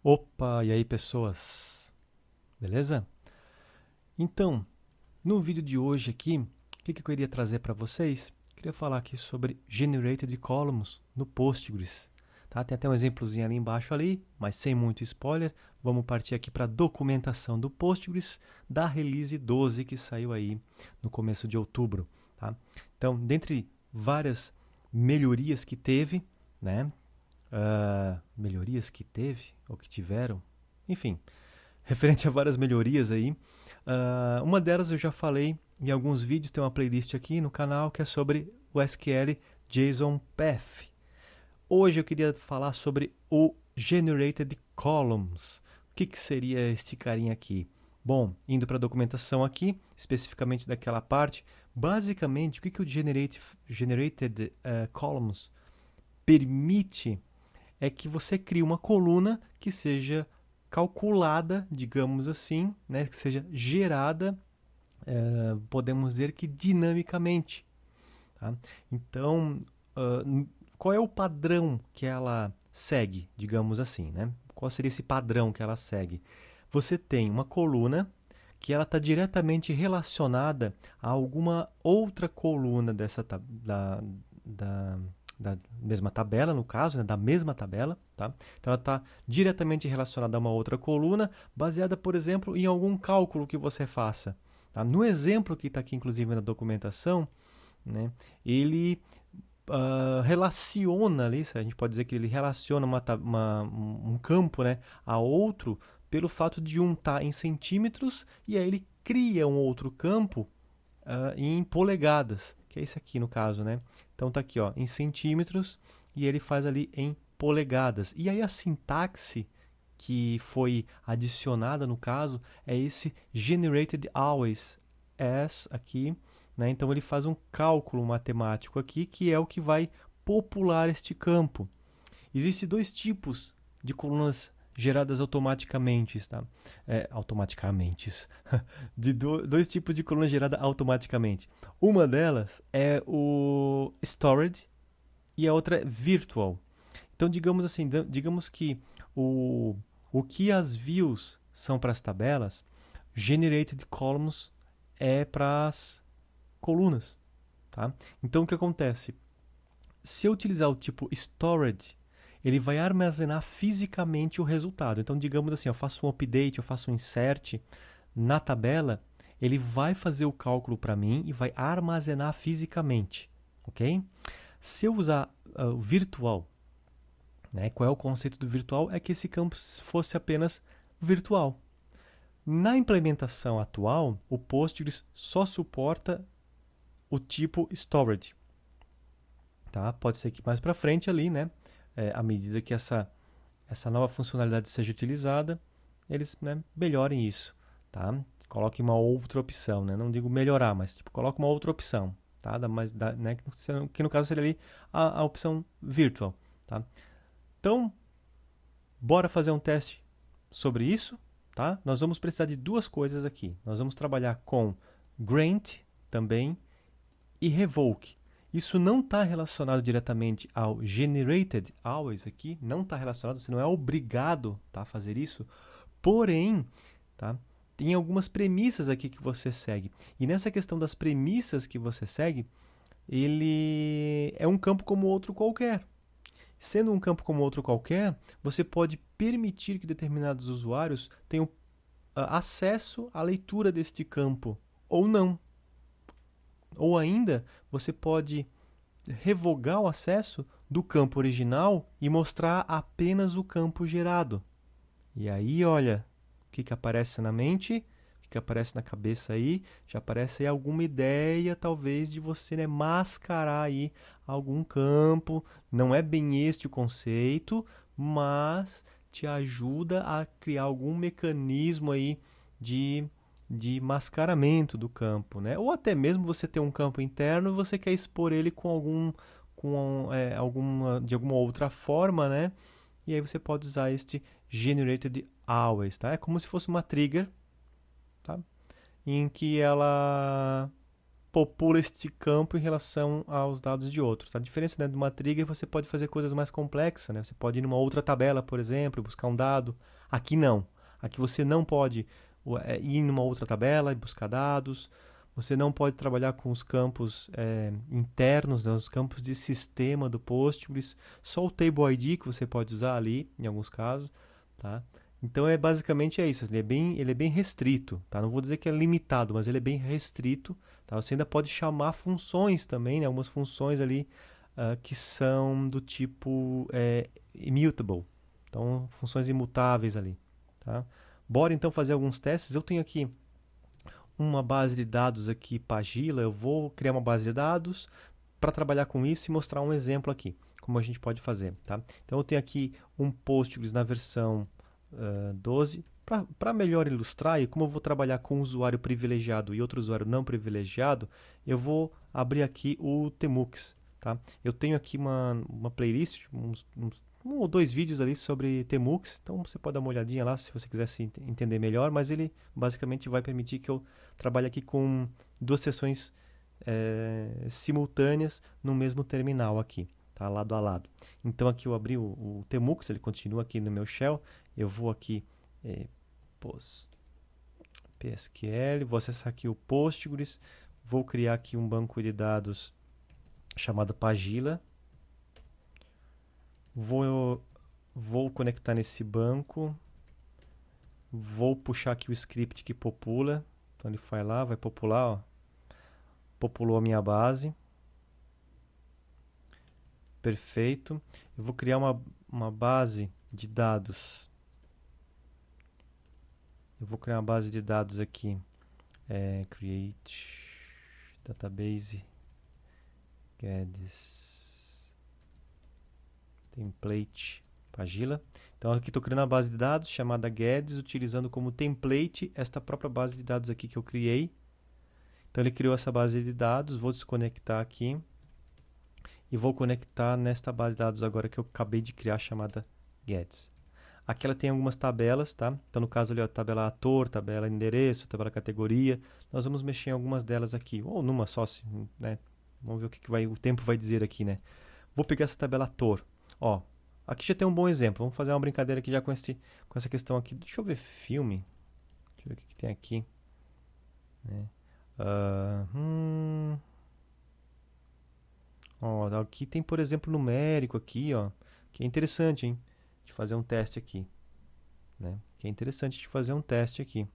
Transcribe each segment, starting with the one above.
Opa, e aí pessoas, beleza? Então, no vídeo de hoje aqui, o que eu queria trazer para vocês? Queria falar aqui sobre Generated Columns no Postgres. Tá? Tem até um exemplozinho ali embaixo ali, mas sem muito spoiler. Vamos partir aqui para a documentação do Postgres da release 12 que saiu aí no começo de outubro. Tá? Então, dentre várias melhorias que teve, né? Melhorias que teve ou que tiveram, enfim, referente a várias melhorias aí. Uma delas eu já falei em alguns vídeos, tem uma playlist aqui no canal que é sobre o SQL JSON Path. Hoje eu queria falar sobre o Generated Columns. O que seria este carinha aqui? Bom, indo para a documentação aqui, especificamente daquela parte, basicamente o que o Generated Columns permite é que você crie uma coluna que seja calculada, digamos assim, né, que seja gerada, podemos dizer que dinamicamente. Tá? Então, qual é o padrão que ela segue, digamos assim? Né? Qual seria esse padrão que ela segue? Você tem uma coluna que ela está diretamente relacionada a alguma outra coluna da, da mesma tabela, no caso, né, da mesma tabela. Tá? Então, ela está diretamente relacionada a uma outra coluna, baseada, por exemplo, em algum cálculo que você faça. Tá? No exemplo que está aqui, inclusive, na documentação, né, ele relaciona ali, a gente pode dizer que ele relaciona um campo, né, a outro pelo fato de um estar em centímetros e aí ele cria um outro campo em polegadas, que é esse aqui no caso, né? Então tá aqui, ó, em centímetros e ele faz ali em polegadas. E aí a sintaxe que foi adicionada no caso é esse generated always as aqui, né? Então ele faz um cálculo matemático aqui que é o que vai popular este campo. Existem dois tipos de colunas geradas automaticamente, tá? Automaticamente. Dois tipos de coluna gerada automaticamente. Uma delas é o stored e a outra é virtual. Então, digamos assim, digamos que o, o que as views são para as tabelas, generated columns é para as colunas. Tá? Então, o que acontece? Se eu utilizar o tipo stored, ele vai armazenar fisicamente o resultado. Então, digamos assim, eu faço um update, eu faço um insert na tabela, ele vai fazer o cálculo para mim e vai armazenar fisicamente, ok? Se eu usar o virtual, né, qual é o conceito do virtual? É que esse campo fosse apenas virtual. Na implementação atual, o Postgres só suporta o tipo storage. Tá? Pode ser que mais para frente ali, né, à medida que essa nova funcionalidade seja utilizada, eles, né, melhorem isso, tá? Coloquem uma outra opção, né? Não digo melhorar, mas tipo, coloque uma outra opção, tá? Né, que no caso seria ali a opção virtual, tá? Então, bora fazer um teste sobre isso, tá? Nós vamos precisar de duas coisas aqui. Nós vamos trabalhar com grant também e revoke. Isso não está relacionado diretamente ao generated always aqui, não está relacionado, você não é obrigado, tá, a fazer isso, porém, tá, tem algumas premissas aqui que você segue. E nessa questão das premissas que você segue, ele é um campo como outro qualquer. Sendo um campo como outro qualquer, você pode permitir que determinados usuários tenham acesso à leitura deste campo ou não. Ou ainda, você pode revogar o acesso do campo original e mostrar apenas o campo gerado. E aí, olha, o que aparece na mente, o que aparece na cabeça aí, já aparece aí alguma ideia, talvez, de você, né, mascarar aí algum campo. Não é bem este o conceito, mas te ajuda a criar algum mecanismo aí de de mascaramento do campo, né? Ou até mesmo você ter um campo interno e você quer expor ele com de alguma outra forma, né? E aí você pode usar este generated always, tá? É como se fosse uma trigger, tá? Em que ela popula este campo em relação aos dados de outros. A diferença, né, de uma trigger, você pode fazer coisas mais complexas, né? Você pode ir numa outra tabela, por exemplo, buscar um dado. Aqui não. Aqui você não pode ir numa outra tabela e buscar dados. Você não pode trabalhar com os campos internos, né, os campos de sistema do Postgres. Só o Table ID que você pode usar ali, em alguns casos. Tá? Então, basicamente é isso. Ele é bem restrito. Tá? Não vou dizer que é limitado, mas ele é bem restrito. Tá? Você ainda pode chamar funções também, né? Algumas funções ali que são do tipo immutable. Então, funções imutáveis ali. Tá? Bora então fazer alguns testes. Eu tenho aqui uma base de dados aqui, Pagila. Eu vou criar uma base de dados para trabalhar com isso e mostrar um exemplo aqui, como a gente pode fazer. Tá? Então, eu tenho aqui um Postgres na versão 12. Para melhor ilustrar, e como eu vou trabalhar com um usuário privilegiado e outro usuário não privilegiado, eu vou abrir aqui o Tmux. Tá? Eu tenho aqui uma playlist, um ou dois vídeos ali sobre Tmux, então você pode dar uma olhadinha lá se você quiser se entender melhor, mas ele basicamente vai permitir que eu trabalhe aqui com duas sessões simultâneas no mesmo terminal aqui, tá? Lado a lado. Então aqui eu abri o Tmux, ele continua aqui no meu shell, eu vou aqui PSQL, vou acessar aqui o Postgres, vou criar aqui um banco de dados chamado Pagila, vou conectar nesse banco, vou puxar aqui o script que popula, então ele vai popular, ó, populou a minha base, perfeito, eu vou criar uma base de dados. Eu vou criar uma base de dados aqui. Create database Geddes template Pagila. Então aqui estou criando uma base de dados chamada Geddes, utilizando como template esta própria base de dados aqui que eu criei. Então ele criou essa base de dados, vou desconectar aqui e vou conectar nesta base de dados agora que eu acabei de criar chamada Geddes. Aqui ela tem algumas tabelas, tá? Então, no caso ali, ó, tabela ator, tabela endereço, tabela categoria. Nós vamos mexer em algumas delas aqui, ou numa só, né? Vamos ver o que o tempo vai dizer aqui, né? Vou pegar essa tabela ator. Ó, aqui já tem um bom exemplo. Vamos fazer uma brincadeira aqui já com essa questão aqui. Deixa eu ver filme. Deixa eu ver o que tem aqui. Né? Ó, aqui tem, por exemplo, numérico aqui, ó. Que é interessante, hein? De fazer um teste aqui, né? Que é interessante de fazer um teste aqui,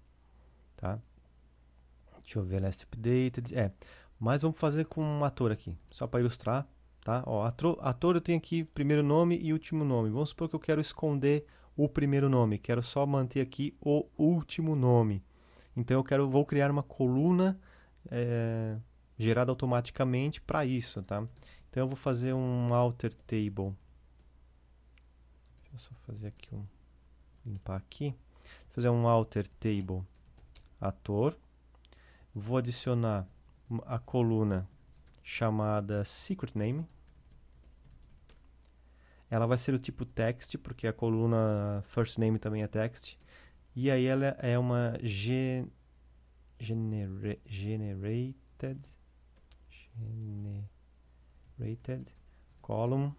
tá? Deixa eu ver last updated. Mas vamos fazer com um ator aqui, só para ilustrar, tá? Ó, ator eu tenho aqui primeiro nome e último nome. Vamos supor que eu quero esconder o primeiro nome, quero só manter aqui o último nome. Então vou criar uma coluna gerada automaticamente para isso, tá? Então eu vou fazer um alter table. Deixa eu só fazer aqui limpar aqui. Vou fazer um alter table ator. Vou adicionar a coluna chamada secret name. Ela vai ser do tipo text, porque a coluna first name também é text. E aí ela é uma generated column.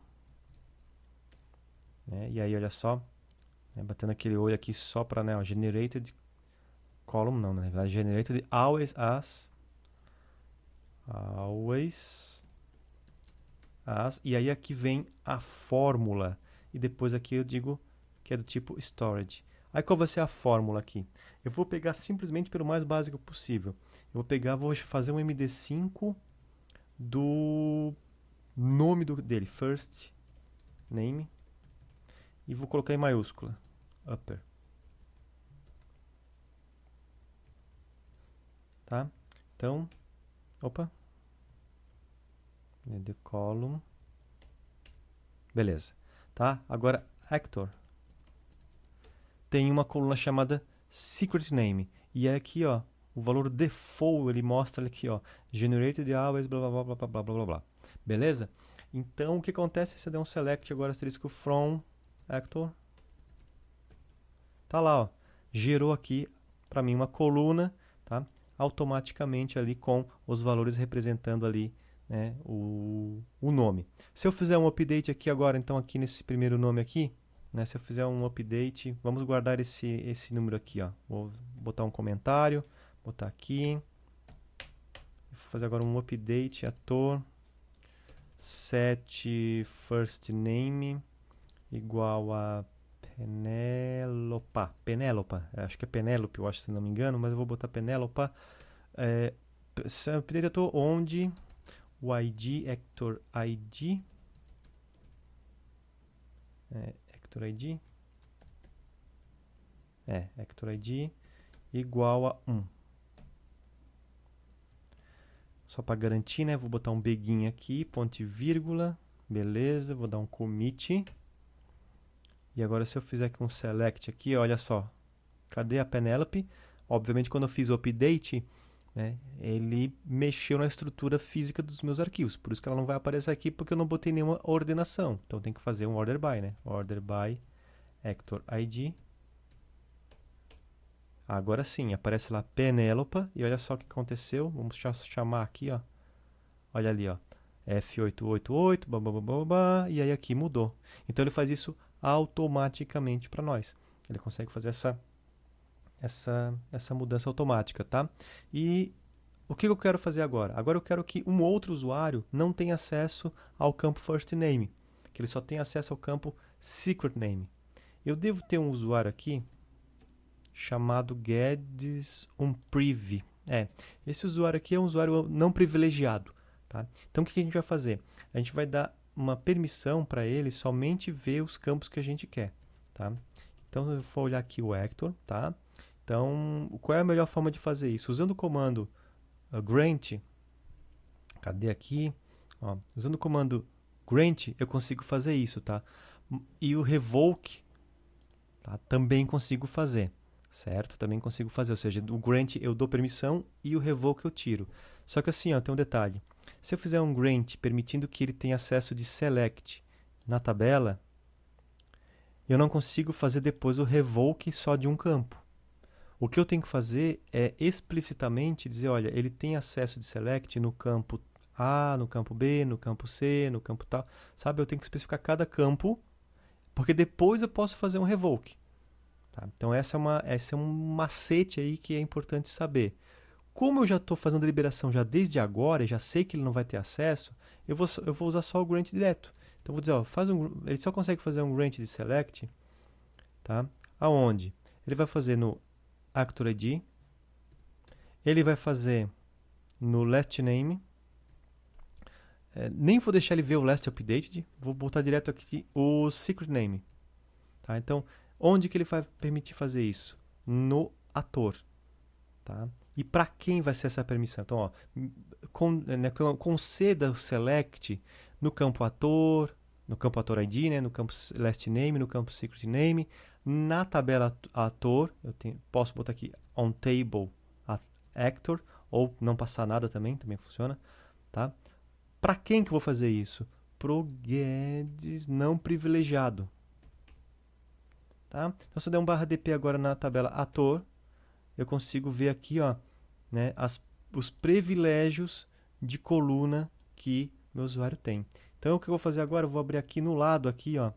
Né? E aí olha só, né? Batendo aquele olho aqui só para, né, generated column, não, na verdade, generated always as, e aí aqui vem a fórmula, e depois aqui eu digo que é do tipo storage. Aí qual vai ser a fórmula aqui? Eu vou pegar simplesmente pelo mais básico possível. Eu vou fazer um MD5 do nome dele, first name, e vou colocar em maiúscula, upper. Tá? Então, the column. Beleza. Tá? Agora, actor tem uma coluna chamada secret name. E é aqui, ó, o valor default, ele mostra aqui, ó, generated always, blá, blá, blá, blá, blá, blá, blá, blá. Beleza? Então, o que acontece? Você der um select agora, asterisco from actor. Tá lá, ó, gerou aqui para mim uma coluna, tá? automaticamente ali com os valores representando ali, né, o nome. Se eu fizer um update aqui agora, então aqui nesse primeiro nome aqui, né, se eu fizer um update, vamos guardar esse número aqui, ó. Vou botar um comentário, botar aqui, vou fazer agora um update, ator, set first name igual a Penélopa, acho que é Penélope, eu acho, se não me engano, mas eu vou botar Penélopa. Update ator onde o ID, Hector ID, Hector ID, Hector ID igual a 1. Só para garantir, né? Vou botar um beguinho aqui, ponto e vírgula, beleza, vou dar um commit. E agora se eu fizer aqui um select aqui, olha só, cadê a Penélope? Obviamente quando eu fiz o update, né, ele mexeu na estrutura física dos meus arquivos, por isso que ela não vai aparecer aqui, porque eu não botei nenhuma ordenação. Então tem que fazer um order by, né? Order by Hector ID. Agora sim, aparece lá Penélope, e olha só o que aconteceu. Vamos chamar aqui, ó. Olha ali, ó. F888, babá, e aí aqui mudou. Então ele faz isso automaticamente para nós. Ele consegue fazer essa mudança automática, tá? E o que eu quero fazer agora? Agora eu quero que um outro usuário não tenha acesso ao campo first name, que ele só tenha acesso ao campo secret name. Eu devo ter um usuário aqui chamado Guedes Unpriv. Esse usuário aqui é um usuário não privilegiado, tá? Então o que a gente vai fazer? A gente vai dar uma permissão para ele somente ver os campos que a gente quer, tá? Então eu vou olhar aqui o Hector, tá? Então, qual é a melhor forma de fazer isso? Usando o comando grant, cadê aqui? Ó, usando o comando grant, eu consigo fazer isso, tá? E o revoke, tá? Também consigo fazer, certo? Também consigo fazer, ou seja, o grant eu dou permissão e o revoke eu tiro. Só que assim, ó, tem um detalhe. Se eu fizer um grant permitindo que ele tenha acesso de select na tabela, eu não consigo fazer depois o revoke só de um campo. O que eu tenho que fazer é explicitamente dizer, olha, ele tem acesso de select no campo A, no campo B, no campo C, no campo tal. Sabe, eu tenho que especificar cada campo, porque depois eu posso fazer um revoke. Tá? Então esse é um macete aí que é importante saber. Como eu já estou fazendo a liberação já desde agora, e já sei que ele não vai ter acesso, eu vou usar só o grant direto. Então vou dizer, ó, ele só consegue fazer um grant de select, tá? Aonde? Ele vai fazer no Actor ID, ele vai fazer no last name, nem vou deixar ele ver o last updated, vou botar direto aqui o secret name. Tá? Então, onde que ele vai permitir fazer isso? No ator. Tá? E para quem vai ser essa permissão? Então, ó, conceda o select no campo ator ID, né? No campo last name, no campo secret name, na tabela ator, posso botar aqui on table actor, ou não passar nada também funciona. Tá? Para quem que eu vou fazer isso? Pro Guedes não privilegiado. Tá? Então, se eu der um /dp agora na tabela ator, eu consigo ver aqui, ó, né, os privilégios de coluna que meu usuário tem. Então, o que eu vou fazer agora? Eu vou abrir aqui no lado, aqui, ó,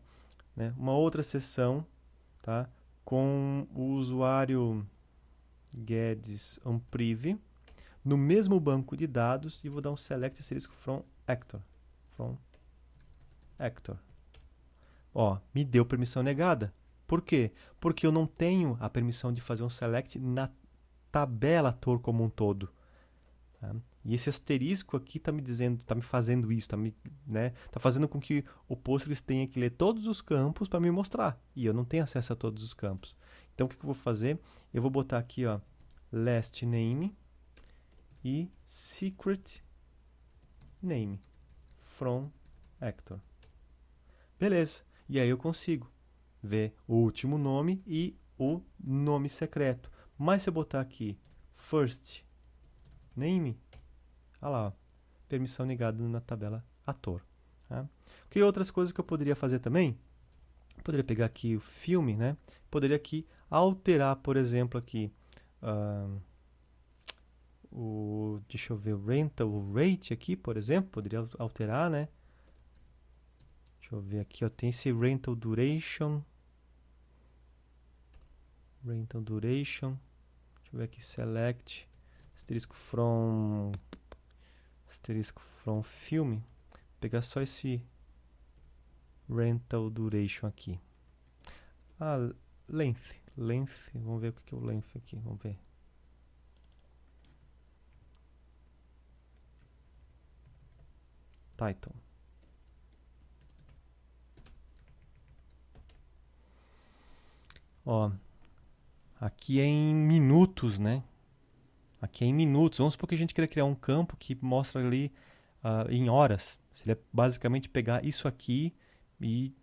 né, uma outra seção, tá, com o usuário Guedes Unpriv, no mesmo banco de dados, e vou dar um select asterisco from Hector. Ó, me deu permissão negada. Por quê? Porque eu não tenho a permissão de fazer um select na tabela ator como um todo. Tá? E esse asterisco aqui está me dizendo, está me fazendo isso, tá fazendo com que o Postgres tenha que ler todos os campos para me mostrar. E eu não tenho acesso a todos os campos. Então o que eu vou fazer? Eu vou botar aqui, ó, last name e secret name from Hector. Beleza. E aí eu consigo ver o último nome e o nome secreto. Mas se eu botar aqui first name, olha lá, ó, permissão negada na tabela ator. Tá? Que outras coisas que eu poderia fazer também? Eu poderia pegar aqui o filme, né? Poderia aqui alterar, por exemplo, aqui deixa eu ver, o rental rate aqui, por exemplo, poderia alterar, né? Deixa eu ver aqui, ó, tem esse rental duration. Rental duration. Deixa eu ver aqui, select, asterisco from film. Vou pegar só esse rental duration aqui. Ah, length, vamos ver o que é o length aqui, vamos ver. Title. Ó, aqui é em minutos, né? Aqui é em minutos. Vamos supor que a gente queira criar um campo que mostra ali em horas. Seria basicamente pegar isso aqui e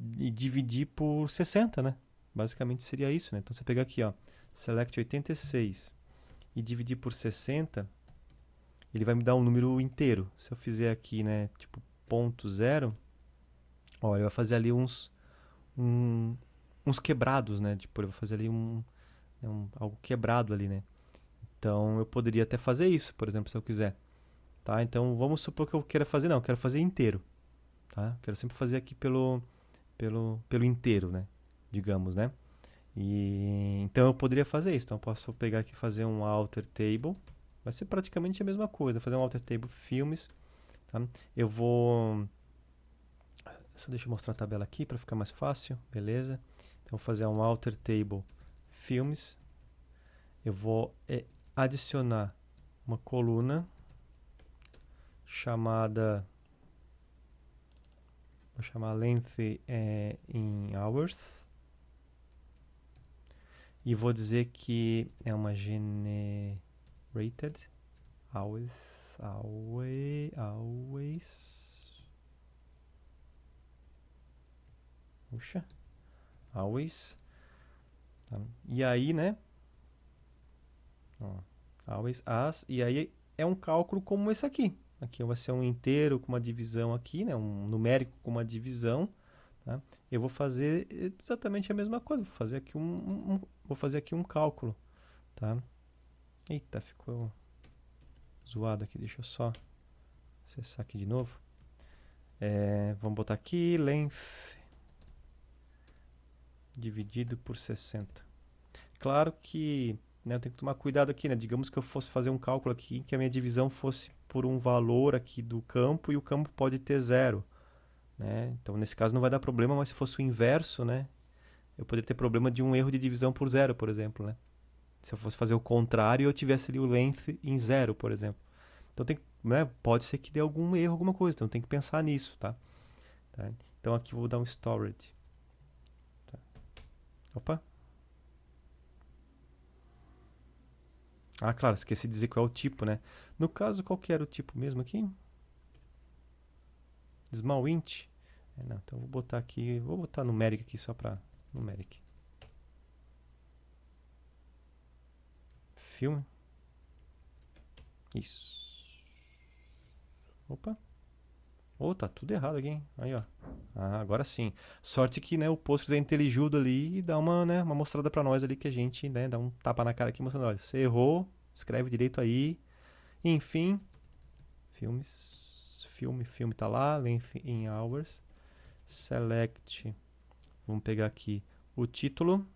dividir por 60, né? Basicamente seria isso, né? Então você pegar aqui, ó, select 86 e dividir por 60, ele vai me dar um número inteiro. Se eu fizer aqui, né, tipo 0.0, ó, ele vai fazer ali uns quebrados, né? Tipo, ele vai fazer ali algo quebrado ali, né? Então eu poderia até fazer isso, por exemplo, se eu quiser. Tá? Então vamos supor que eu queira fazer, não, eu quero fazer inteiro. Tá? Quero sempre fazer aqui pelo inteiro, né? Digamos, né? E então eu poderia fazer isso. Então eu posso pegar aqui e fazer um alter table. Vai ser praticamente a mesma coisa. Fazer um alter table filmes. Tá? Eu vou. Só deixa eu mostrar a tabela aqui para ficar mais fácil. Beleza? Então vou fazer um alter table filmes. Eu vou adicionar uma coluna chamada. Vou chamar length in hours. E vou dizer que é uma generated always. Puxa. Always. Tá. E aí, né? Ó, always as. E aí é um cálculo como esse aqui. Aqui vai ser um inteiro com uma divisão aqui, né? Um numérico com uma divisão. Tá? Eu vou fazer exatamente a mesma coisa. Vou fazer aqui um cálculo. Tá? Eita, ficou zoado aqui. Deixa eu só acessar aqui de novo. Vamos botar aqui length dividido por 60. Claro que, né, eu tenho que tomar cuidado aqui, né? Digamos que eu fosse fazer um cálculo aqui que a minha divisão fosse por um valor aqui do campo e o campo pode ter 0. Né? Então, nesse caso não vai dar problema, mas se fosse o inverso, né? Eu poderia ter problema de um erro de divisão por 0, por exemplo, né? Se eu fosse fazer o contrário, eu tivesse ali o length em 0, por exemplo. Então, né, pode ser que dê algum erro, alguma coisa. Então, tem que pensar nisso, tá? Então, aqui eu vou dar um storage. Tá. Opa. Ah, claro, esqueci de dizer qual é o tipo, né? No caso, qual que era o tipo mesmo aqui? Small int. Não, então vou botar aqui, vou botar numeric aqui só para numeric. Filme. Isso. Opa. Tá tudo errado aqui, hein? Aí, ó. Ah, agora sim. Sorte que, né, o Postgres é intelijudo ali e dá uma mostrada para nós ali que a gente, né, dá um tapa na cara aqui mostrando, olha, você errou, escreve direito aí. Enfim, filme tá lá, length in hours. Select. Vamos pegar aqui o título.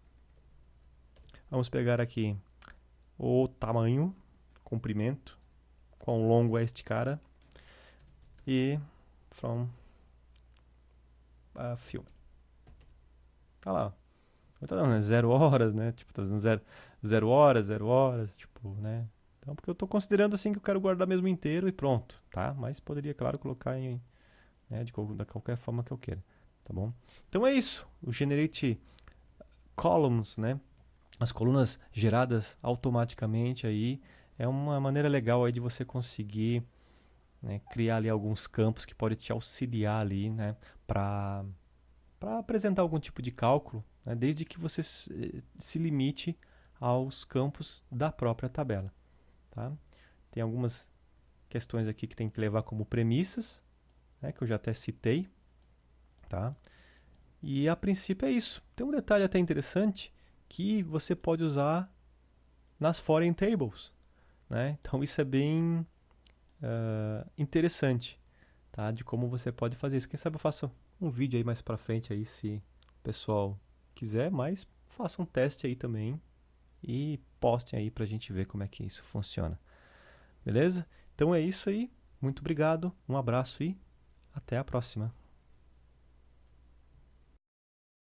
Vamos pegar aqui o tamanho, comprimento, quão longo é este cara. E from filme. Tá lá. Tá dando 0 horas, né? Tipo, tá dando 0 horas, tipo, né? Então, porque eu tô considerando assim que eu quero guardar mesmo inteiro e pronto, tá? Mas poderia, claro, colocar né, da qualquer forma que eu queira, tá bom? Então é isso. O generate columns, né? As colunas geradas automaticamente aí é uma maneira legal aí de você conseguir, né, criar ali alguns campos que podem te auxiliar ali, né, para apresentar algum tipo de cálculo, né, desde que você se limite aos campos da própria tabela. Tá? Tem algumas questões aqui que tem que levar como premissas, né, que eu já até citei. Tá? E a princípio é isso. Tem um detalhe até interessante que você pode usar nas foreign tables. né? Então isso é bem interessante, tá? De como você pode fazer isso. Quem sabe eu faço um vídeo aí mais pra frente aí, se o pessoal quiser, mas faça um teste aí também e postem aí pra gente ver como é que isso funciona. Beleza? Então é isso aí. Muito obrigado, um abraço e até a próxima.